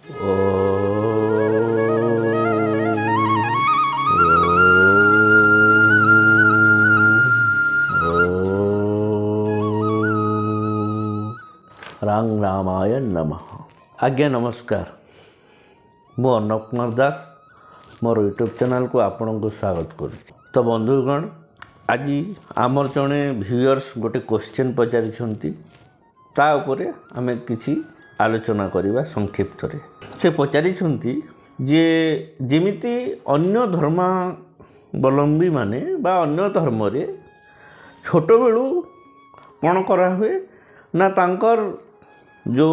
राम रामाय नमः। आज्ञा नमस्कार। मु अर्णव कुमार दास मोर यूट्यूब चैनल को आपण को स्वागत करुँ। तो बंधुगण, आज आमर जड़े व्यूअर्स गोटे क्वेश्चन पचारि ता उपरे आमे किछि आलोचना करिबा संक्षिप्त रे। से पचारि जे जेमिति अन्य धर्मावलंबी माने बा अन्य धर्म रे छोट बेलू कौन करा हुए ना तांकर जो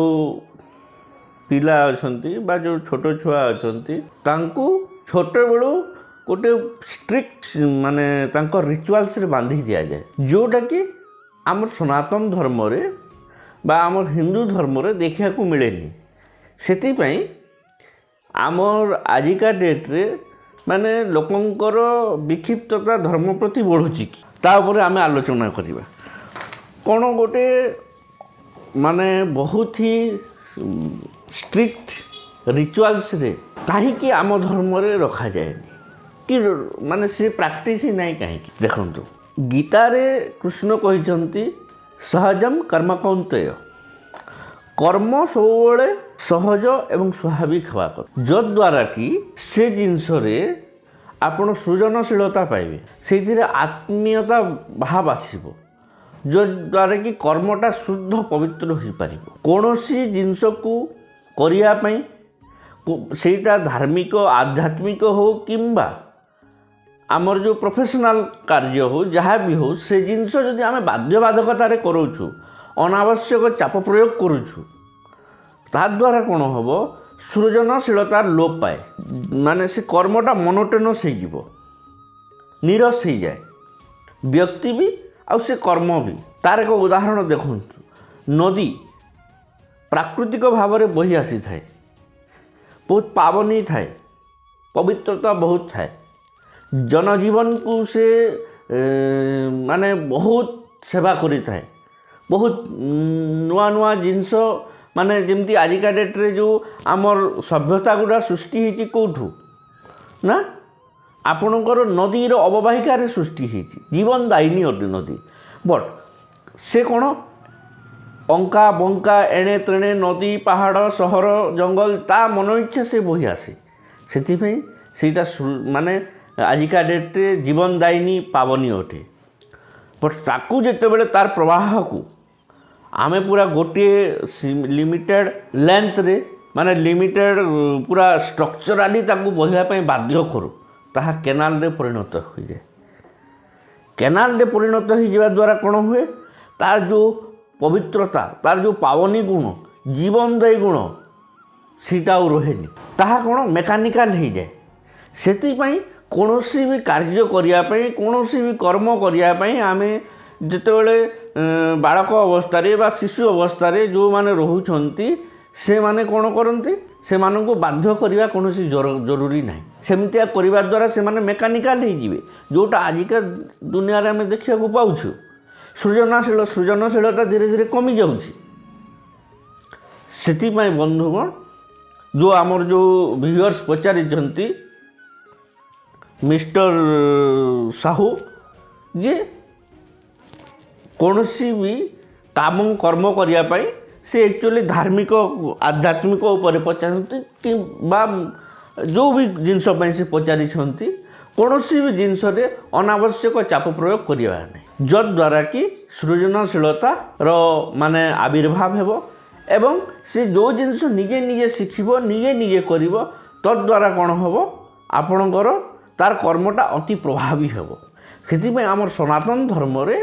पिला अछंती बा जो छोट छुआ अछंती तांकू छोट बेलू गोटे स्ट्रिक्ट माने तांकर रिचुअल्स रे बांधी दिया जाए, जोटा कि आम सनातन धर्म रे बा आम हिंदू धर्म रे देखा को मिलेनी। से आमर आजिका डेट रे माने लोकंकर विक्षिप्तता धर्म प्रति बढ़ुची कि ता उपरे आमे आलोचना करिबा। कौन गोटे माने बहुत ही स्ट्रिक्ट रिचुअल्स रे कहीं आम धर्म रे रखा जाए कि माने से प्रैक्टिस ही नहीं कहीं। देखंतु गीता रे कृष्ण कहिसंती सहजम कर्म कौंतेय, कर्म सबले सहज एवं स्वाभाविक हवा कर, जद्वारा कि से जिनस रे आपण सृजनशीलता पाइबे, से आत्मीयता भाव आसीबो, जद्वारा कि कर्मटा शुद्ध पवित्र हो पार। कौन सी जिनस को करिया पई सेटा धार्मिक आध्यात्मिक हो किंबा आमर जो प्रोफेशनल कार्य हो जहाँ भी हो, से जिनस जदि आमे बाध्यबाधकतार करूछु, अनावश्यक चाप प्रयोग करूछु, ता द्वारा कौन हम सृजनशीलतार लोप पाए, माने से कर्मटा मोनोटोनस हो जीवो, नीरस हो जाए, व्यक्ति भी आउ से कर्म भी। तार एक उदाहरण देखु, नदी प्राकृतिक भाव में बही आसी थाए, बहुत पावनी थाए, पवित्रता बहुत थाए, जनजीवन को से माने बहुत सेवा करी थाए, बहुत नुआ नुआ जिनस माने जमती आजिका डेट रे जो आमर सभ्यता गुड़ा सृष्टि होती कौठू ना आपणकर नदीर अववाहिकार सृष्टि होती, जीवनदायिनी अटे नदी। बट से कौन अंका बंका एणे तेणे नदी पहाड़ सहर जंगल ता मन इच्छा से बही आसे, से माने आजिका डेट रे जीवनदायिनी पावनी अटे। बट ताकू जितेबाला तार प्रवाह को आमे पूरा गोटे लिमिटेड लेंथ रे माने लिमिटेड पूरा स्ट्रक्चराली ताकू बहिबा बाध्य करू, ताहा केनाल रे परिणत हो जाए। केनाल रे परिणत हो जावा द्वारा कौन हुए, तार जो पवित्रता, तार जो पावनी गुण, जीवनदायी गुण सीटा रहे, ताहा कौन मेकानिकल हो जाए। से कौनसी भी कार्य करने कौनसी भी कर्म करने आमे जितेबाला बालक अवस्था बा शिशु अवस्था जो माने रोचंती से माने कौन करती, से मानू बाध्य करवा कौन जरूरी ना। सेमतिया करने द्वारा से माने मेकानिकल हो, जोटा आजिका दुनिया रे आमे देखा पाऊँ सृजनशीलता धीरे धीरे कमी जाऊँगी। से बंधुगण, जो आमर जो व्यूअर्स पचारि मिस्टर साहू जे कौनसी भी काम कर्म करने से एक्चुअली धार्मिक आध्यात्मिक उपर पचारती कि जो भी जिनस से पचारि कौनसी भी जिनस अनावश्यक चाप प्रयोग करवा नहीं, जद्वारा कि सृजनशीलता माने आविर्भाव हेबो एवं से जो जिनस निजे निजे शिखिब निजे निजे करिवो, तद्वारा कौन हम आपणकर तार कर्मटा अति प्रभावी हेबो। से आमर सनातन धर्म रे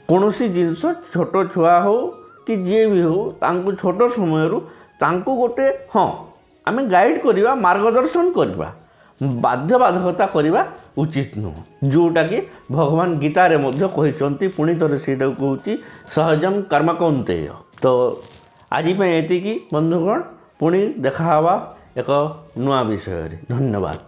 कौनसी जिनस छोट छुआ हो कि जी भी हो, तांको छोट समय तांको गोटे हाँ आमे गाइड करवा, मार्गदर्शन करवा, बाध्यबाधकता करवा उचित नुह, जोटा कि भगवान गीता रे मध्य कहिसंती। पुणी थरे सेटा कहूची सहजम कर्म कौंतेय। तो आज एतिकी बंधुगण, पुणी देखा एक नुआ विषय। धन्यवाद।